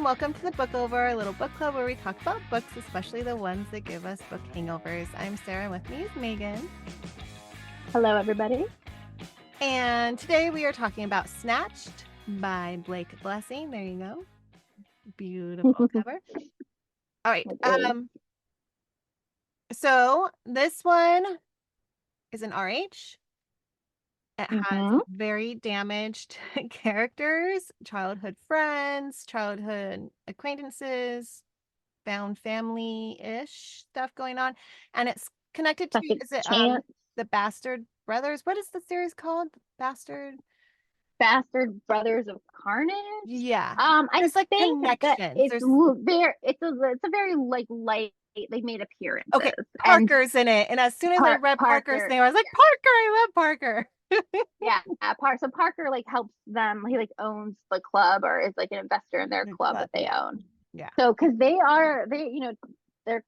and welcome to the Book Over, a little book club where we talk about books, especially the ones that give us book hangovers. I'm Sarah, and with me is Megan. Hello, everybody. And today we are talking about Snatched by Blake Blessing. There you go. Beautiful cover. All right. So this one is an RH. It has very damaged characters, childhood friends, childhood acquaintances, found family-ish stuff going on. And it's connected to, is it the Bastard Brothers? What is the series called? Bastard Brothers of Carnage? Yeah. There's like connections. It's a very like light, they made appearances. Okay, Parker's in it. And as soon as I read Parker's name, I was like, Parker, I love Parker. Yeah, so Parker like helps them. He like owns the club or is like an investor in their club that they own. Yeah. So because they're kind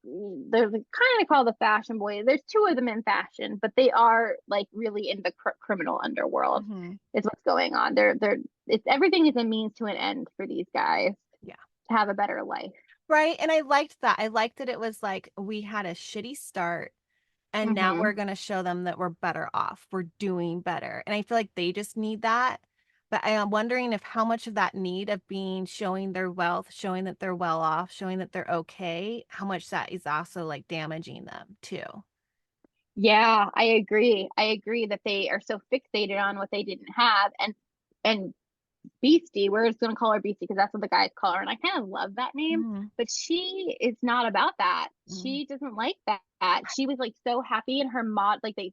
of called the fashion boys. There's two of them in fashion, but they are like really in the criminal underworld. Is what's going on. It's everything is a means to an end for these guys. Yeah, to have a better life. Right, and I liked that. I liked that it was like we had a shitty start. And now we're going to show them that we're better off. We're doing better. And I feel like they just need that. But I am wondering if how much of that need of showing their wealth, showing that they're well off, showing that they're okay, how much that is also like damaging them too. Yeah, I agree. I agree that they are so fixated on what they didn't have. And Beastie, we're just going to call her Beastie because that's what the guys call her. And I kind of love that name, but she is not about that. She doesn't like that. She was like so happy in her like they,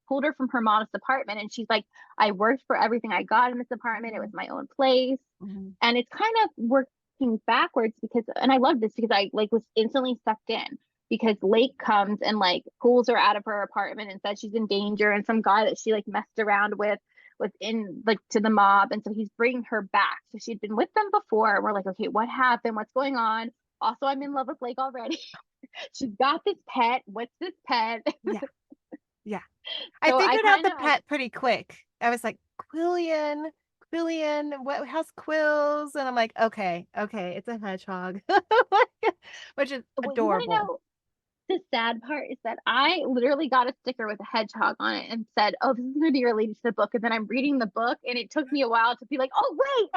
pulled her from her modest apartment. And she's like, I worked for everything I got in this apartment. It was my own place. And it's kind of working backwards because, and I love this because I like was instantly sucked in because Lake comes and like pulls her out of her apartment and says she's in danger. And some guy that she like messed around with was in like to the mob, and so he's bringing her back. So she'd been with them before, and we're like, okay, what happened? What's going on? Also, I'm in love with Blake already. She's got this pet. What's this pet? Yeah. I figured out the pet pretty quick. I was like, Quillian, what has quills? And I'm like, okay, it's a hedgehog, which is adorable. The sad part is that I literally got a sticker with a hedgehog on it and said, oh, this is going to be related to the book. And then I'm reading the book and it took me a while to be like, oh, wait.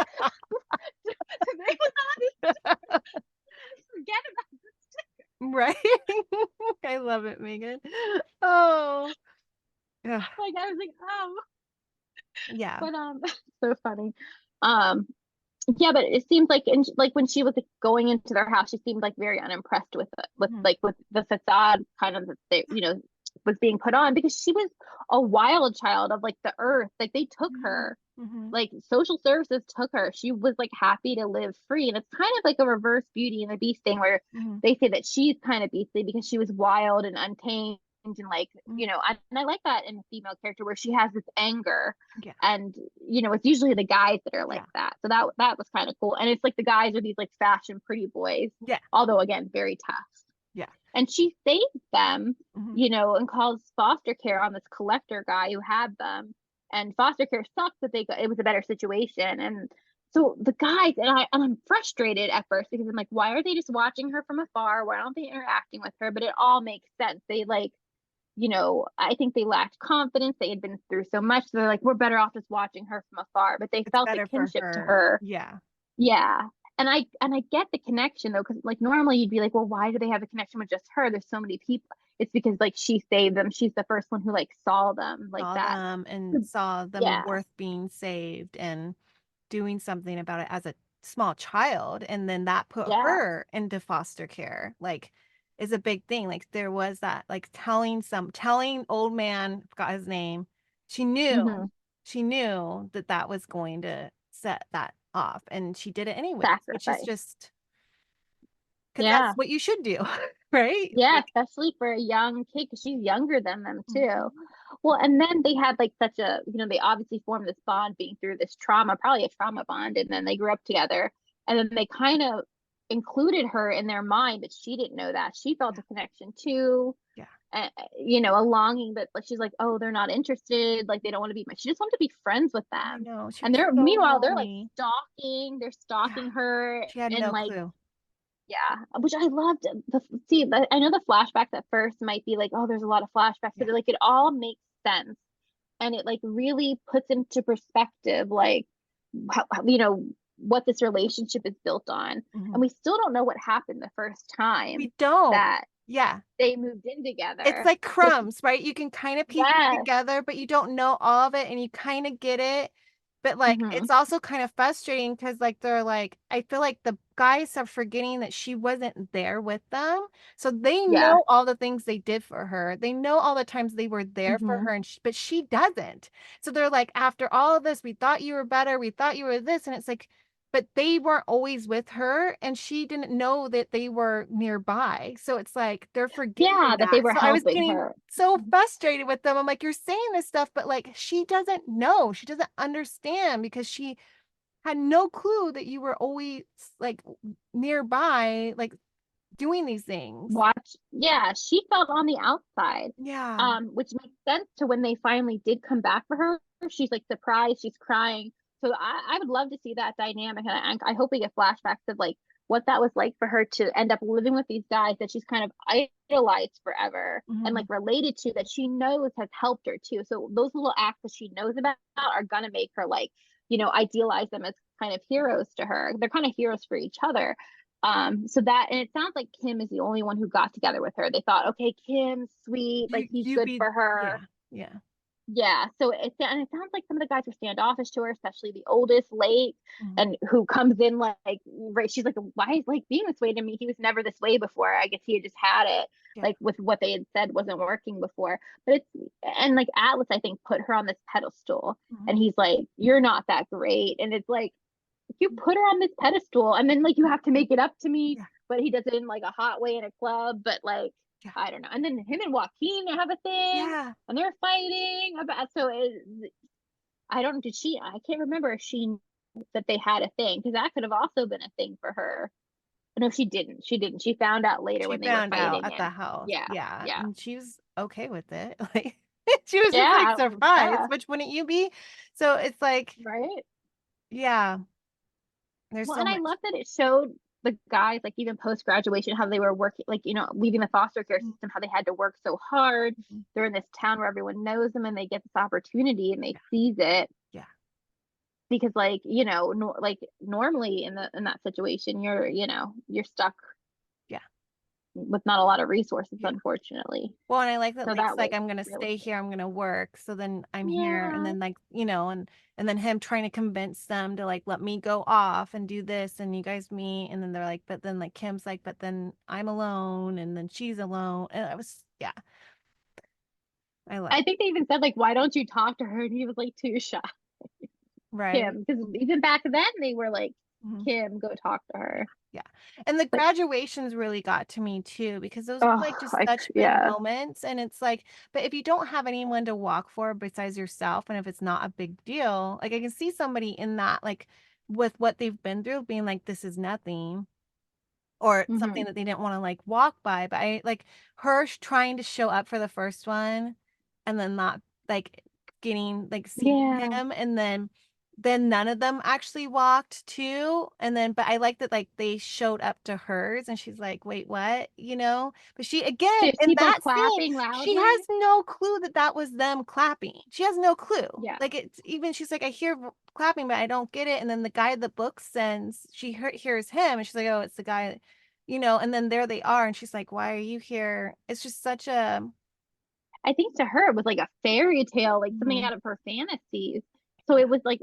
Forget about the sticker. Right. I love it, Megan. Oh. Like I was like, oh. Yeah. But so funny. Yeah, but it seems like when she was like, going into their house, she seemed like very unimpressed with it, with the facade kind of that they, was being put on because she was a wild child of like the earth. Like they took her, like social services took her. She was like happy to live free, and it's kind of like a reverse Beauty and the Beast thing where they say that she's kind of beastly because she was wild and untamed. And like and I like that in a female character where she has this anger, and it's usually the guys that are like that. So that was kind of cool, and it's like the guys are these like fashion pretty boys, although again very tough. And she saved them, and calls foster care on this collector guy who had them, and foster care sucks that it was a better situation. And so the guys, and I'm frustrated at first because I'm like, why are they just watching her from afar? Why aren't they interacting with her? But it all makes sense. They like, I think they lacked confidence. They had been through so much. So they're like, we're better off just watching her from afar. But they felt a kinship to her. Yeah. And I get the connection though, because like normally you'd be like, well, why do they have a connection with just her? There's so many people. It's because like she saved them. She's the first one who like saw them like that. And saw them worth being saved and doing something about it as a small child. And then that put her into foster care. Like, is a big thing. Like there was that like telling old man, forgot his name, she knew that was going to set that off, and she did it anyway, which is just because that's what you should do. Right? Especially for a young kid because she's younger than them too. Well, and then they had like such a they obviously formed this bond being through this trauma, probably a trauma bond, and then they grew up together, and then they kind of included her in their mind, but she didn't know that. She felt a connection too. you know, a longing that like she's like, oh, they're not interested, like they don't want to be she just wanted to be friends with I them. know. She And was they're so meanwhile they're like lonely. they're Yeah. stalking her She had and no like clue. yeah, which I loved. I know the flashbacks at first might be like, oh, there's a lot of flashbacks, Yeah. but like it all makes sense, and it like really puts into perspective like you know what this relationship is built on, and Mhm. we still don't know what happened the first We time don't. that Yeah. they moved in It's together. like Which crumbs, right? You can kind of piece it yes, together, but you don't know all of it and you kind of get it. But like mm-hmm, it's also kind of frustrating because like they're like I feel like the guys are forgetting that she wasn't there with them. So they yeah, know all the things they did for her. They know all the times they were there for mm-hmm, her and but she doesn't. So they're like after all of this we thought you were better, we thought you were this and it's like but they weren't always with her and she didn't know that they were nearby. So it's like they're yeah, forgetting that they that. were So I was helping getting her. so frustrated with them. I'm like, you're saying this stuff, but like she doesn't know. She doesn't understand because she had no clue that you were always like nearby, like doing these things. Watch, yeah, she felt on the outside, Yeah. which makes sense to when they finally did come back for her. She's like surprised, she's crying. So I would love to see that dynamic, and I hope we get flashbacks of like what that was like for her to end up living with these guys that she's kind of idolized forever and Mhm. like related to that she knows has helped her too. So those little acts that she knows about are gonna make her like, you know, idealize them as kind of heroes to her. They're kind of heroes for each other. So that, and it sounds like Kim is the only one who got together with her. They thought, okay, Kim's sweet, like he's You good be for her. yeah. Yeah. Yeah. So and it sounds like some of the guys were standoffish to her, especially the oldest, late, Mhm. and who comes in like right. She's like, why is like being this way to me? He was never this way before. I guess he had just had it, Yeah. like with what they had said wasn't working before. But it's and like Atlas, I think, put her on this pedestal, Mhm. and he's like, you're not that great, and it's like you put her on this pedestal and then like you have to make it up to me, Yeah. but he does it in like a hot way in a club, but like Yeah. I don't know. And then him and Joaquin have a thing Yeah. and they're fighting about I don't did she I can't remember if she knew that they had a thing because that could have also been a thing for her. No, she didn't she found out later She when they were found out fighting at the and house. yeah, Yeah. yeah, And she was okay with it. Like she was just like yeah, surprised, yeah, which wouldn't you be? So it's like, right. yeah, there's Well, so and I much. love that it showed the guys, like even post graduation, how they were working, like, you know, leaving the foster care Mhm. system, how they had to work so hard. Mhm. They're in this town where everyone knows them and they get this opportunity and they Yeah. seize it Yeah. because, like, you know, like normally in that situation, you're stuck Yeah. with not a lot of resources, Yeah. unfortunately. Well, and I like that So Lake's that like, was I'm gonna stay realistic. here, I'm gonna work. So then I'm here. And Yeah. then like, and then him trying to convince them to like let me go off and do this and you guys meet. And then they're like, but then like Kim's like, but then I'm alone and then she's alone. And I was yeah, I love I think they even said, like, why don't you talk to her? And he was like, too shy. right. Kim, because even back then they were like, Mhm. Kim, go talk to her. Yeah. And the But graduations really got to me too, because those were like oh, just such big yeah. moments. And it's like, but if you don't have anyone to walk for besides yourself, and if it's not a big deal, like I can see somebody in that, like with what they've been through, being like, this is nothing, or something Hmm. that they didn't want to like walk by. But I like her trying to show up for the first one and then not like getting like seeing Yeah. him and then none of them actually walked too. And then but I like that like they showed up to hers and she's like, wait, what? But she again There's in people that scene, clapping she loudly. has no clue that that was them clapping. She has no clue. Yeah. Like it's even she's like, I hear clapping, but I don't get it. And then the guy the book sends, hears him and she's like, oh, it's the guy, and then there they are. And she's like, why are you here? It's just such a, I think to her it was like a fairy tale, like something mhm, out of her fantasies. So yeah, it was like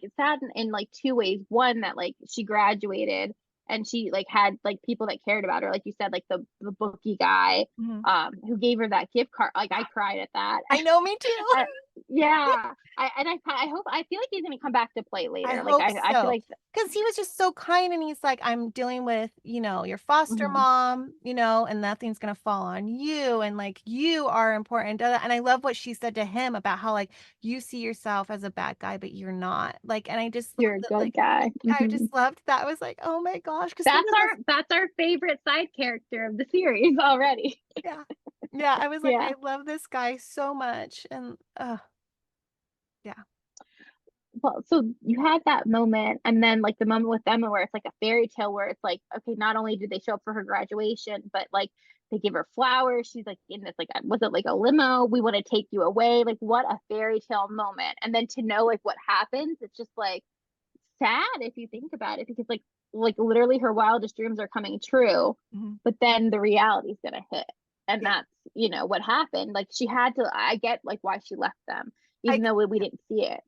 it's sad in like two ways. One, that like she graduated and she like had like people that cared about her, like you said, like the bookie guy, mhm. who gave her that gift card. Like I cried at that. I know, me too. uh, yeah. I hope I feel like he's gonna come back to play I later. Like hope I feel so. like Because he was just so kind and he's like, I'm dealing with, your foster mhm, mom, and nothing's gonna fall on you. And like you are important. And I love what she said to him about how like you see yourself as a bad guy, but you're not. Like, and I just love you're a that, good like guy. I Hmm. just loved that. I was like, oh my gosh, because he was a That's our favorite side character of the series already. yeah. Yeah, I was like, Yeah. I love this guy so much. And yeah. Well, so you had that moment, and then like the moment with Emma where it's like a fairy tale where it's like, okay, not only did they show up for her graduation, but like they give her flowers. She's like in this like was it like a limo? We want to take you away. Like what a fairy tale moment. And then to know like what happens, it's just like sad if you think about it, because like literally her wildest dreams are coming true, Mhm. but then the reality's gonna hit. And Yeah. that's, what happened. Like she had to, I get like why she left them, even Like, though we didn't see it,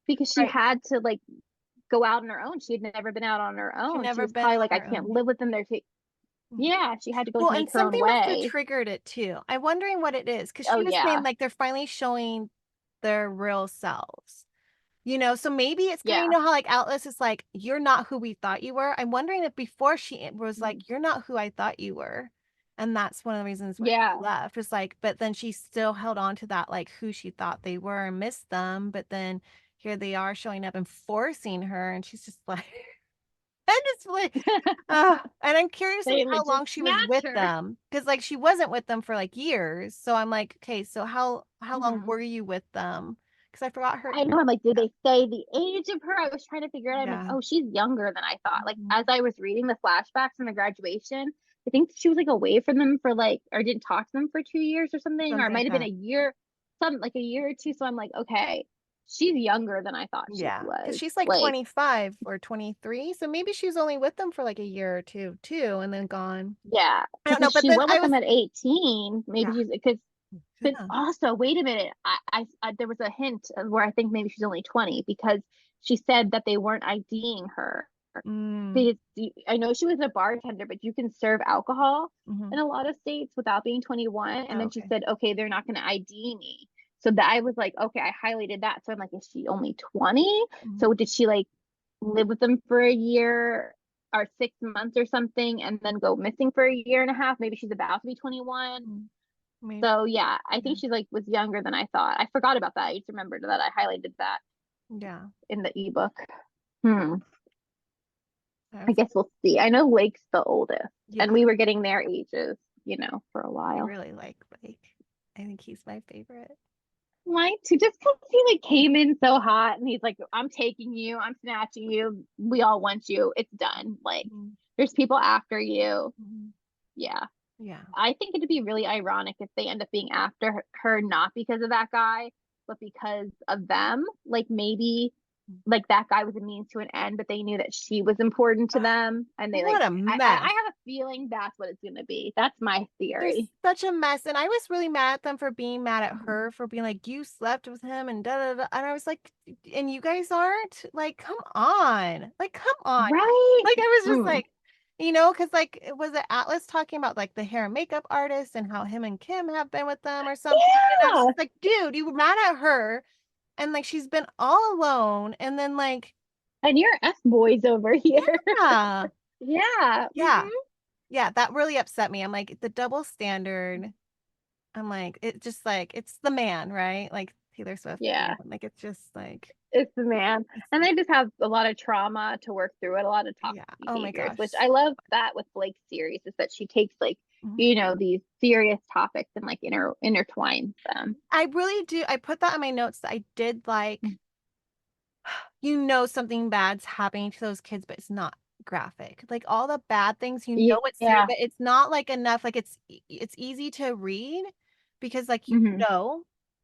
because she right. had to like go out on her own. She had never been out on her She own. She never was been probably on like, I her can't own. live with them. Mhm. Yeah, she had to go like Well, and make her own something must have way. triggered it too. I'm wondering what it is because Oh she was saying yeah. like they're finally showing their real selves. So maybe it's kind of, Yeah. how like Atlas is like, you're not who we thought you were. I'm wondering if before she was Mhm. like, you're not who I thought you were. And that's one of the reasons why she Yeah. left. Was like, but then she still held on to that, like who she thought they were and missed them. But then here they are showing up and forcing her. And she's just like, and it's like, and I'm curious like They how like long just she was snatch with her. them. Because like she wasn't with them for like years. So I'm like, okay, so how long Mhm. were you with them? Because I forgot her. I know. I'm like, did they say the age of her? I was trying to figure it out. I'm like, Yeah. oh, she's younger than I thought. Like, Mhm. as I was reading the flashbacks from the graduation, I think she was like away from them for like, or didn't talk to them for 2 years or something, or it Something might like have been a that. year, some like a year or two. So I'm like, okay, she's younger than I thought she Yeah, because was. she's like Like, 25 or 23, so maybe she was only with them for like a year or two too, and then gone. yeah, I don't because know, if but she then went I with was them at 18, maybe yeah, she's because. But yeah. also, wait a minute. There was a hint of where I think maybe she's only 20, because she said that they weren't IDing her. Mm, Because I know she was a bartender, but you can serve alcohol mhm. in a lot of states without being 21. And Oh, then she okay. said, okay, they're not going to ID me. So that I was like, okay, I highlighted that. So I'm like, is she only 20? Mhm, So did she like live with them for a year or 6 months or something and then go missing for a year and a half? Maybe she's about to be 21. mhm. Maybe, So yeah, I yeah, think she's like was younger than I thought. I forgot about that. I just remembered that I highlighted that yeah. in the ebook. Hmm. I I was, guess we'll see. I know Lake's the oldest, yeah, and we were getting their ages, for a I while. really like Blake. I think he's my favorite. Mine too, just because he like came in so hot and he's like, I'm taking you, I'm snatching you, we all want you, it's done. Like, Mhm, there's people after you. mhm. Yeah. Yeah. I think it'd be really ironic if they end up being after her not because of that guy, but because of them. Like maybe like that guy was a means to an end, but they knew that she was important to them, and they like What a I mess. have a feeling that's what it's gonna be. That's my They're theory. such a mess. And I was really mad at them for being mad at Mhm. her for being like, you slept with him and da da da. And I was like, and you guys aren't? Like, come on. Like, come on. Right? Like, I was just Mm. like, because like, was it Atlas talking about like the hair and makeup artist and how him and Kim have been with them or something? And I was Yeah. just like, dude, you were mad at her. And like, she's been all alone. And then, like, And you're F boys over here. yeah, Yeah. yeah, yeah, that really upset me. I'm like, the double standard. I'm like, it just like it's the man, right? Like Taylor Swift, the Yeah. man. Like it's just like It's the man. it's And they just have a lot of trauma to work through it, a lot of yeah. toxic Oh my behaviors, gosh. which I love that with Blake's series is that she takes like, Mhm. these serious topics and like intertwines them. I really do. I put that in my notes that I did like, something bad's happening to those kids, but it's not graphic. Like all the bad things, it's there, Yeah. but it's not like enough. Like it's easy to read because like Hmm.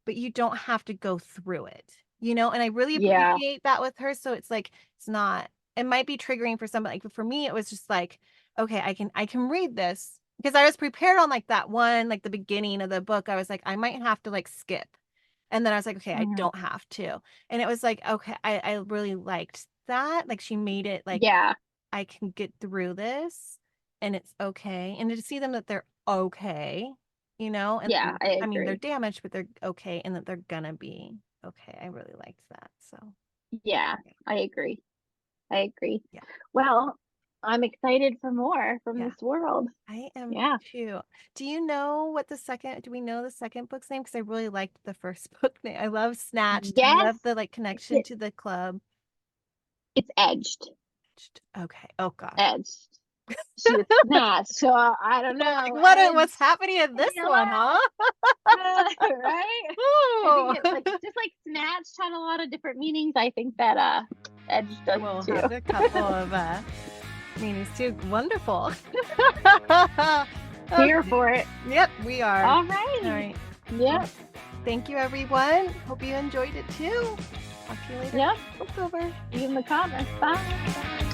but you don't have to go through it, and I really Yeah. appreciate that with her. So it's like it's not, it might be triggering for somebody. Like for me, it was just like, okay, I can read this because I was prepared on like that one, like the beginning of the book. I was like, I might have to like skip. And then I was like, okay, I Hmm. don't have to. And it was like, okay, I really liked that. Like she made it like Yeah. I can get through this and it's okay. And to see them that they're okay, and Yeah. I I mean they're agree. damaged, but they're okay and that they're gonna be okay. I really liked that. So Yeah. yeah, I agree. I agree. yeah, Well, I'm excited for more from yeah. this world. I am Yeah. too. Do we know the second book's name? Because I really liked the first book name. I love Snatched. I Yes. love the like connection It, to the club. it's edged. Okay. Oh gosh. Edged. she was snatched. So I don't know. What's happening in this one, huh? Right? I Ooh. think it, like just like snatched had a lot of different meanings. I think that Edge does We'll too. have a couple of meanings too. Wonderful. Here Okay. for it. Yep, we are. All right. All right. Yep. Thank you, everyone. Hope you enjoyed it too. Talk to you later. Yep. It's over. See you in the comments. Bye.